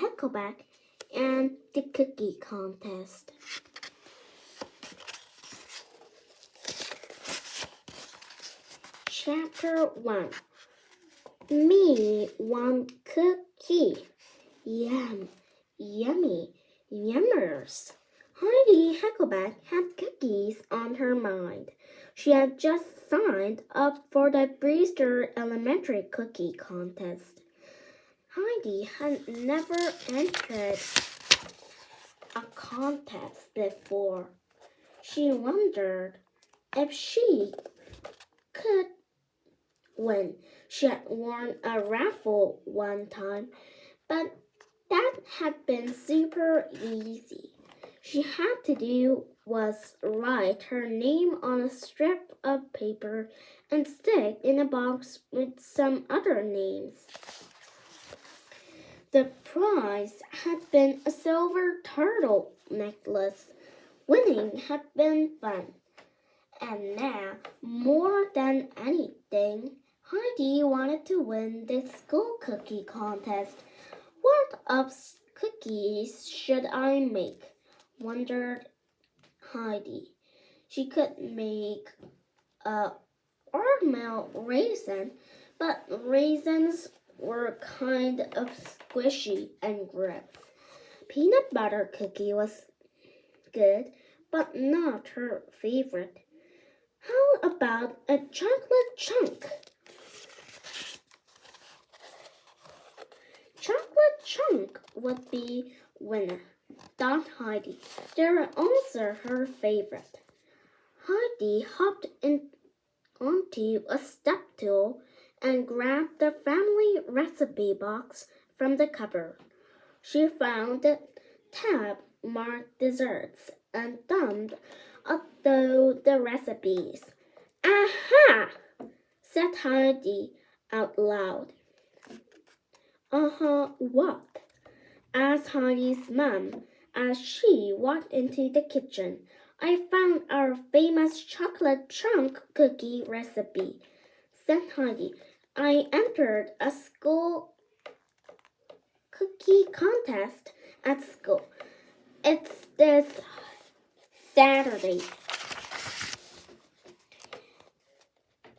Heckelbeck and the Cookie Contest. Chapter 1. Me one cookie. Yum, yummy, yummers. Heidi Heckelbeck had cookies on her mind. She had just signed up for the Brewster Elementary Cookie Contest. Heidi had never entered a contest before. She wondered if she could win. She had won a raffle one time, but that had been super easy. She had to do was write her name on a strip of paper and stick in a box with some other names. The prize had been a silver turtle necklace. Winning had been fun. And now, more than anything, Heidi wanted to win the school cookie contest. What of cookies should I make? Wondered Heidi. She could make a caramel raisin, but raisins were kind of squishy and gross. Peanut butter cookie was good, but not her favorite. How about a chocolate chunk? Chocolate chunk would be winner, thought Heidi. They were also her favorite. Heidi hopped onto a step stool and grabbed the family recipe box from the cupboard. She found the tab marked desserts and thumbed up the recipes. Aha! Said Heidi out loud. What? Asked Heidi's mom as she walked into the kitchen. I found our famous chocolate chunk cookie recipe, said Heidi. I entered a school cookie contest at school. It's this Saturday.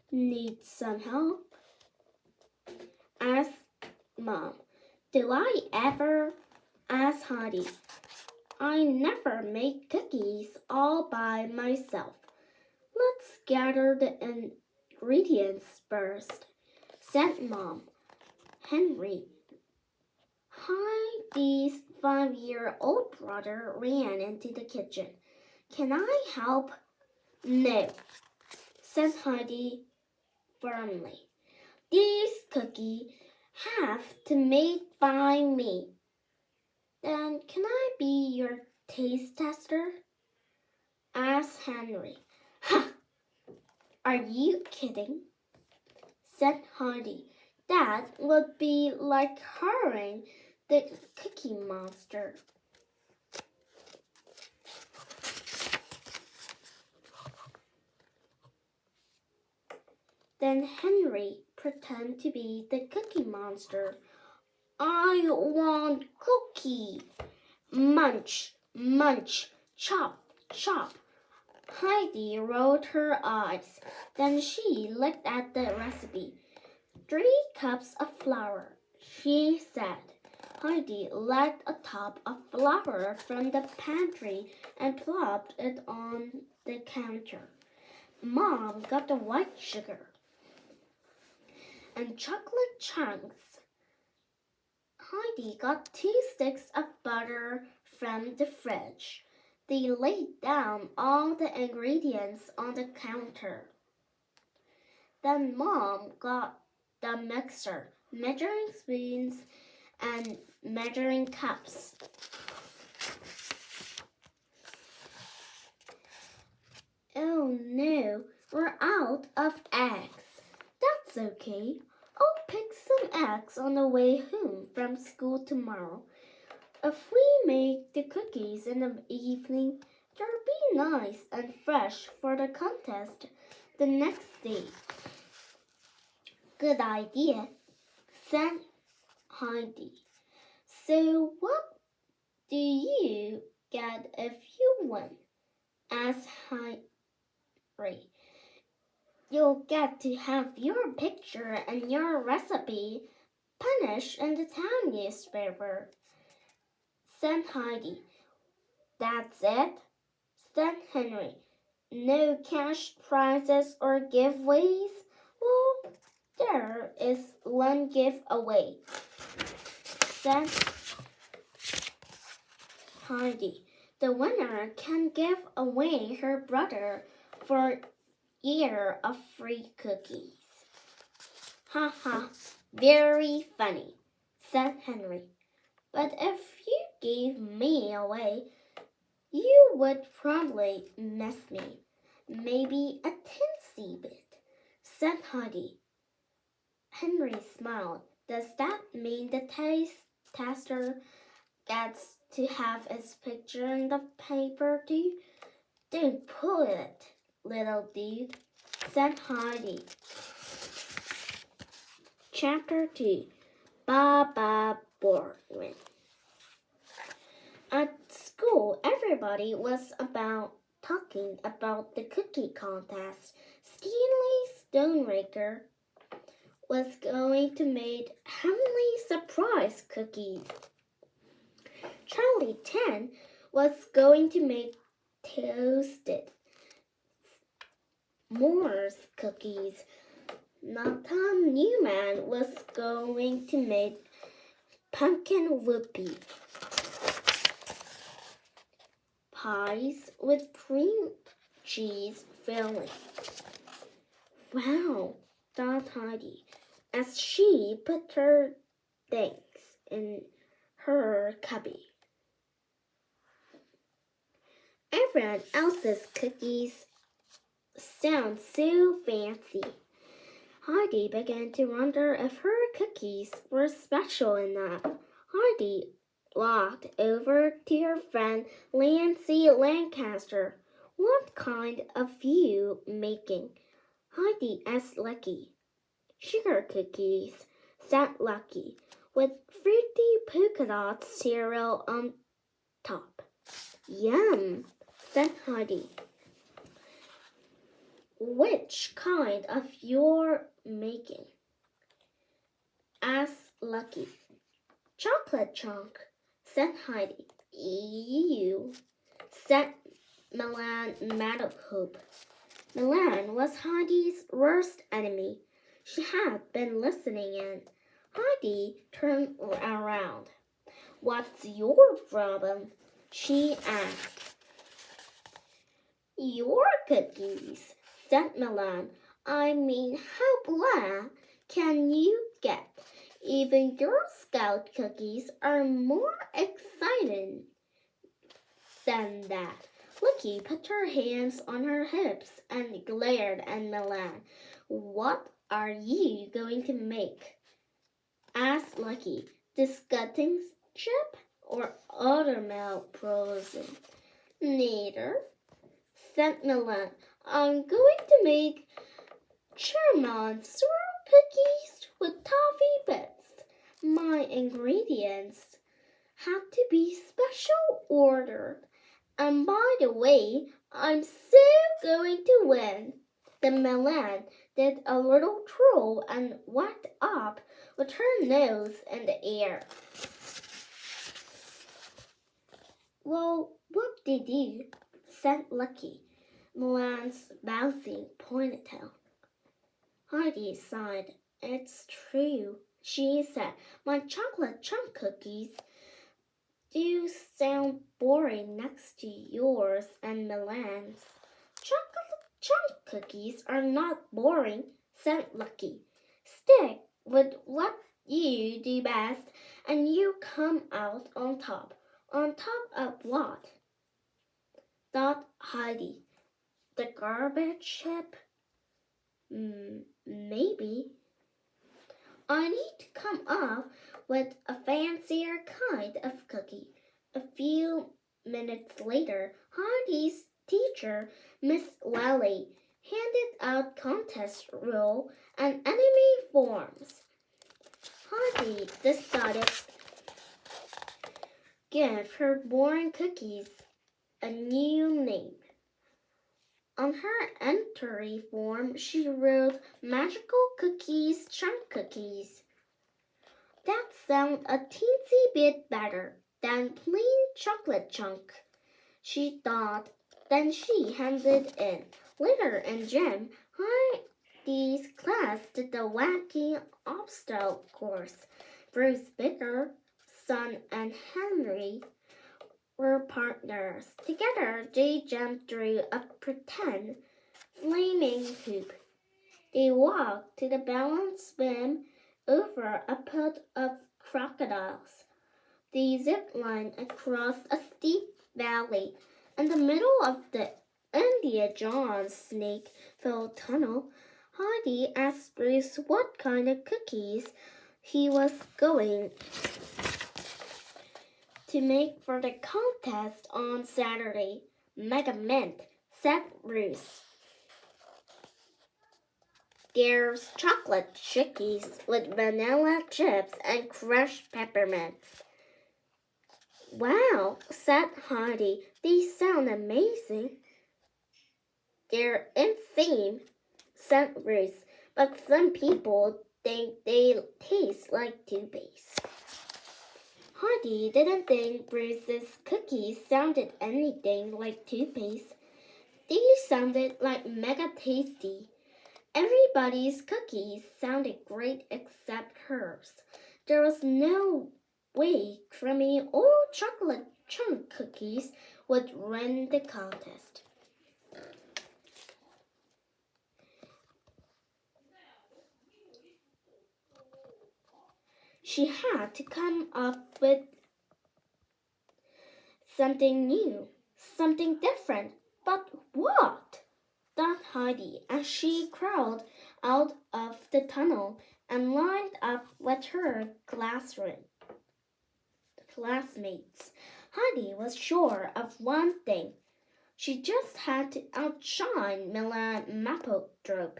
Need some help? Asked Mom. Do I ever? Asked Heidi. I never make cookies all by myself. Let's gather the ingredients first, said Mom. Henry, Heidi's 5-year-old brother, ran into the kitchen. Can I help? No, said Heidi firmly. These cookies have to made by me. Then can I be your taste tester? Asked Henry. Ha! Are you kidding? Said Heidi. That would be like hiring the Cookie Monster. Then Henry pretended to be the Cookie Monster. I want cookie. Munch, munch, chop, chop. Heidi rolled her eyes. Then she looked at the recipe. 3 cups of flour, she said. Heidi lagged a top of flour from the pantry and plopped it on the counter. Mom got the white sugar and chocolate chunks. Heidi got 2 sticks of butter from the fridge. They laid down all the ingredients on the counter. Then Mom got the mixer, measuring spoons, and measuring cups. Oh no, we're out of eggs. That's okay. I'll pick some eggs on the way home from school tomorrow. If we make the cookies in the evening, they'll be nice and fresh for the contest the next day. Good idea, said Heidi. So what do you get if you win? Asked Heidi. You'll get to have your picture and your recipe published in the town newspaper, said Heidi. That's it, said Henry. No cash prizes or giveaways? Well, there is one giveaway, said Heidi. The winner can give away her brother for a year of free cookies. Ha ha, very funny, said Henry. But if you gave me away, you would probably miss me. Maybe a teensy bit, said Heidi. Henry smiled. Does that mean the tester gets to have his picture in the paper too? Don't pull it, little dude, said Heidi. Chapter 2. Baba Boardman. At school, everybody was talking about the cookie contest. Stanley Stoneraker was going to make heavenly surprise cookies. Charlie 10 was going to make toasted Moore's cookies. Nathan Newman was going to make pumpkin whoopie pies with cream cheese filling. Wow, thought Heidi, as she put her things in her cubby. Everyone else's cookies sound so fancy. Heidi began to wonder if her cookies were special enough. Heidi walked over to her friend Nancy Lancaster. What kind of you making? Heidi asked Lucky. Sugar cookies, said Lucky, with fruity polka dot cereal on top. Yum, said Heidi. Which kind of you're making? Asked Lucky. Chocolate chunk, said Heidi. Ew, said Milan Meadowhope. Milan was Heidi's worst enemy. She had been listening in. Heidi turned around. What's your problem? She asked. Your cookies, said Milan. I mean, how blah can you get? Even Girl Scout cookies are more exciting than that. Lucky put her hands on her hips and glared at Milan. What are you going to make? Asked Lucky. Disgusting chip or milk frozen? Neither, said Milan. I'm going to make Sherman swirl cookies with toffee bits. My ingredients have to be special ordered. And by the way, I'm so going to win. Then Milan did a little twirl and went up with her nose in the air. Well, whoop-de-doo, said Lucky, Milan's bouncing ponytail. Heidi sighed. It's true, she said. My chocolate chunk cookies do sound boring next to yours and Milan's. Chocolate chunk cookies are not boring, said Lucky. Stick with what you do best and you come out on top. On top of what? Thought Heidi. The garbage heap? Maybe. I need to come up with a fancier kind of cookie. A few minutes later, Heidi's teacher, Miss Lally, handed out contest rule and enemy forms. Heidi decided give her boring cookies a new name. On her entry form, she wrote Magical Cookies, Chunk Cookies. That sounded a teensy bit better than plain chocolate chunk, she thought. Then she handed in Glitter and Gem. Heidi's class did the wacky obstacle course. Bruce Bicker, Son, and Henry were partners. Together, they jumped through a pretend flaming hoop. They walked to the balance beam over a pit of crocodiles. They zip-lined across a steep valley in the middle of the Indiana Jones snake-filled tunnel. Heidi asked Bruce what kind of cookies he was going to make for the contest on Saturday. Mega Mint, said Bruce. There's chocolate chickies with vanilla chips and crushed peppermints. Wow, said Heidi. These sound amazing. They're insane, said Bruce, but some people think they taste like toothpaste. Heidi didn't think Bruce's cookies sounded anything like toothpaste. They sounded like mega tasty. Everybody's cookies sounded great except hers. There was no way creamy or chocolate chunk cookies would win the contest. She had to come up with something new, something different. But what? Thought Heidi as she crawled out of the tunnel and lined up with her classmates. Heidi was sure of one thing. She just had to outshine Milan Mapothrop.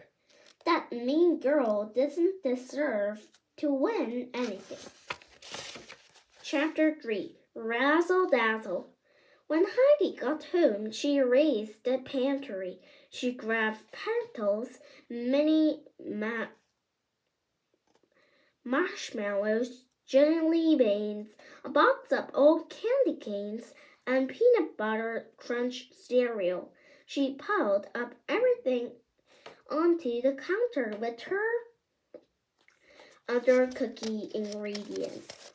That mean girl didn't deserve to win anything. Chapter 3, Razzle Dazzle. When Heidi got home, she raised the pantry. She grabbed petals, mini marshmallows, jelly beans, a box of old candy canes, and peanut butter crunch cereal. She piled up everything onto the counter with her other cookie ingredients.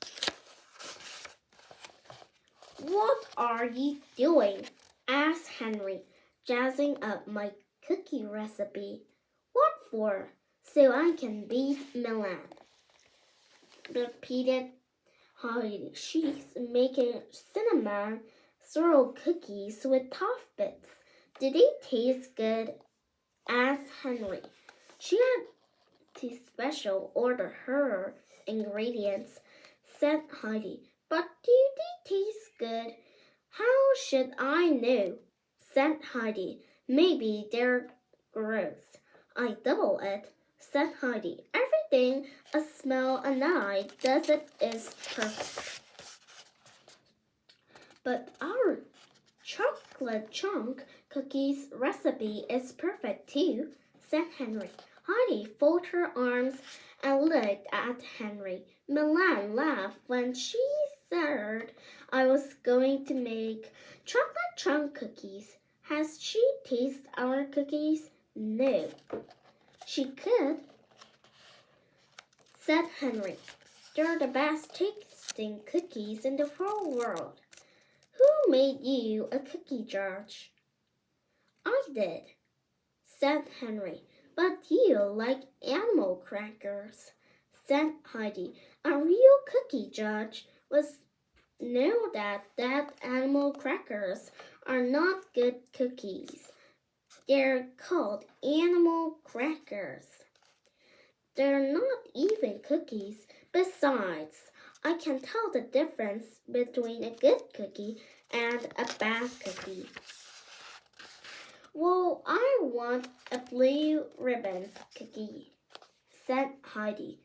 What are you doing? Asked Henry, jazzing up my cookie recipe. What for? So I can beat Milan, repeated Heidi. She's making cinnamon swirl cookies with tough bits. Do they taste good? Asked Henry. She had to special order her ingredients, said Heidi. But do they taste good? How should I know? Said Heidi. Maybe they're gross. I double it, said Heidi. Everything a smell and eye does it is perfect. But our chocolate chunk cookies recipe is perfect too, said Henry. Heidi folded her arms and looked at Henry. Milan laughed when she said I was going to make chocolate chunk cookies. Has she tasted our cookies? No. She could, said Henry. They're the best tasting cookies in the whole world. Who made you a cookie judge? I did, said Henry. But you like animal crackers, said Heidi. A real cookie judge was know that animal crackers are not good cookies. They're called animal crackers. They're not even cookies. Besides, I can tell the difference between a good cookie and a bad cookie. Well, I want a blue ribbon cookie, said Heidi.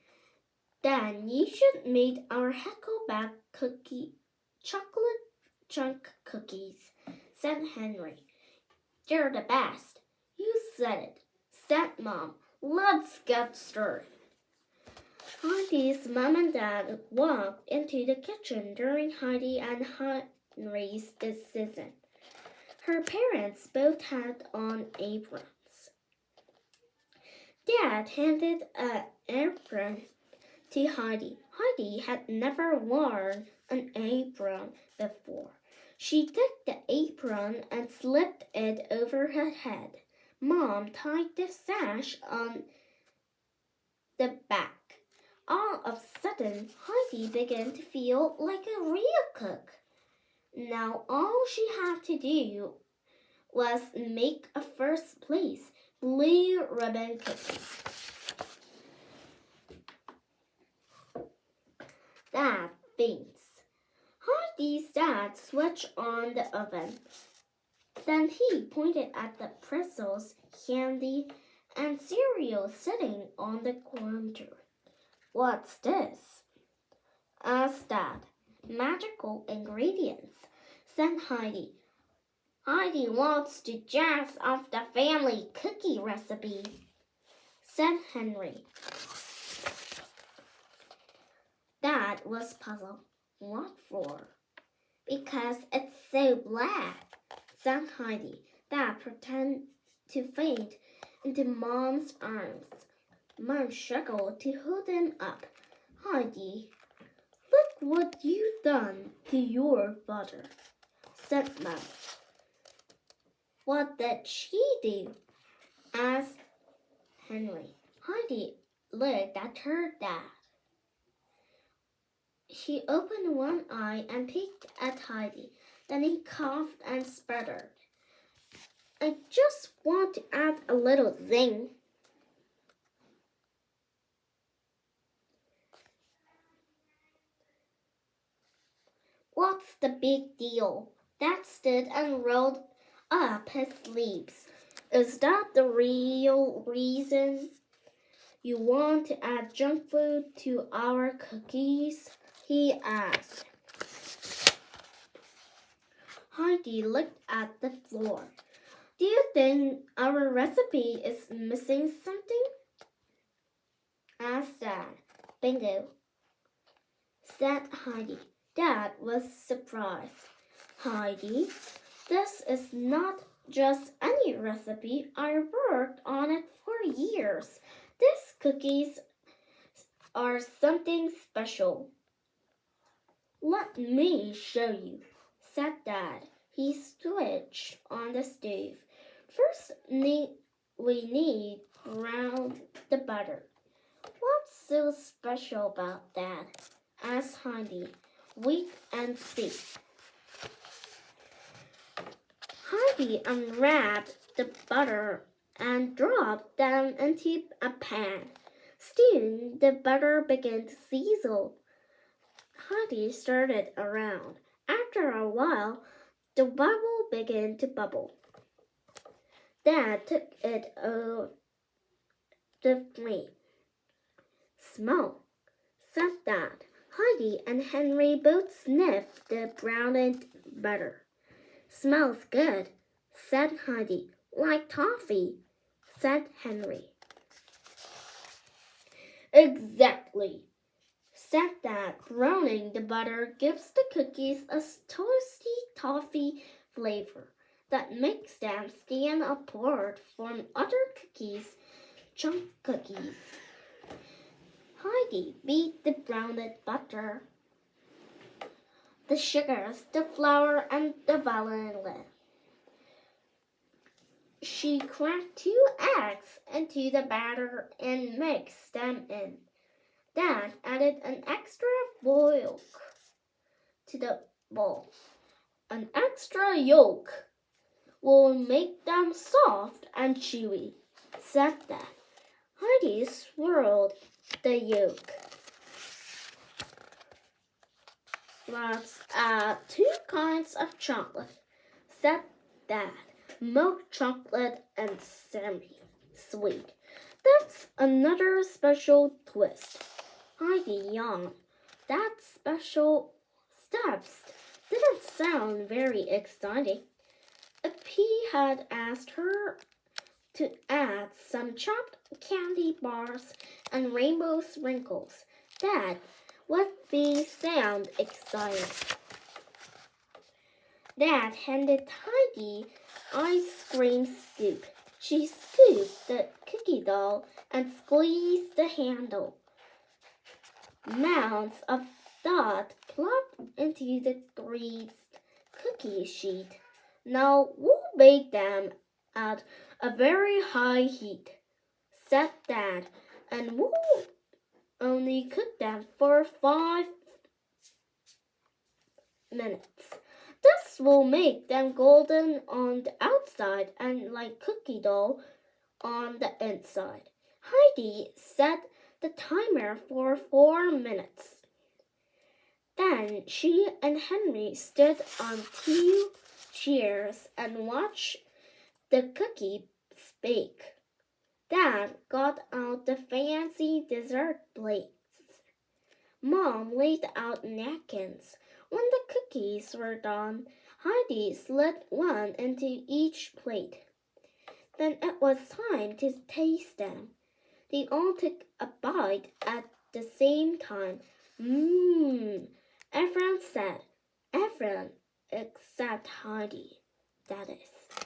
Then you should make our Heckelbeck cookie chocolate chunk cookies, said Henry. They're the best. You said it, said Mom. Let's get started. Heidi's mom and dad walked into the kitchen during Heidi and Henry's decision. Her parents both had on aprons. Dad handed an apron to Heidi. Heidi had never worn an apron before. She took the apron and slipped it over her head. Mom tied the sash on the back. All of a sudden, Heidi began to feel like a real cook. Now all she had to do was make a first place blue ribbon cookie. Dad thinks. Heidi's dad switched on the oven. Then he pointed at the pretzels, candy, and cereal sitting on the counter. What's this? Asked Dad. Magical ingredients, said Heidi. Heidi wants to jazz up the family cookie recipe, said Henry. Dad was puzzled. What for? Because it's so black, said Heidi. Dad pretended to faint into Mom's arms. Mom struggled to hold him up. Heidi, look what you've done to your butter, said Mom. What did she do? Asked Henry. Heidi looked at her dad. She opened one eye and peeked at Heidi. Then he coughed and sputtered. I just want to add a little zing. What's the big deal? Dad stood and rolled up his sleeves. Is that the real reason you want to add junk food to our cookies? He asked. Heidi looked at the floor. Do you think our recipe is missing something? Asked Dad. Bingo, said Heidi. Dad was surprised. Heidi, this is not just any recipe. I worked on it for years. These cookies are something special. Let me show you, said Dad. He switched on the stove. First, we need ground the butter. What's so special about that? Asked Heidi. Wait and see. Heidi unwrapped the butter and dropped them into a pan. Soon the butter began to sizzle. Heidi stirred it around. After a while, the bubble began to bubble. Dad took it off the flame. Smell, said Dad. Heidi and Henry both sniffed the browned butter. Smells good, said Heidi. Like toffee, said Henry. Exactly, said Dad. Browning the butter gives the cookies a toasty toffee flavor that makes them stand apart from other cookies, chunk cookies. Heidi beat the browned butter, the sugars, the flour, and the vanilla. She cracked 2 eggs into the batter and mixed them in. Dad added an extra yolk to the bowl. An extra yolk will make them soft and chewy, said Dad. Heidi swirled the yolk. Let's add 2 kinds of chocolate, said Dad. Milk chocolate and semi-sweet. That's another special twist. Heidi yawned. That special steps didn't sound very exciting. P had asked her to add some chopped candy bars and rainbow sprinkles. That would be sound exciting. Dad handed Heidi ice cream scoop. She scooped the cookie dough and squeezed the handle. Mounds of dough plopped into the greased cookie sheet. Now we'll bake them at a very high heat, said Dad, and we'll only cook them for 5 minutes. This will make them golden on the outside and like cookie dough on the inside. Heidi set the timer for 4 minutes. Then she and Henry stood on 2 chairs and watched the cookies bake. Dad got out the fancy dessert plates. Mom laid out napkins. When the cookies were done, Heidi slid one into each plate. Then it was time to taste them. They all took a bite at the same time. Mmm, everyone said. Everyone except Heidi, that is.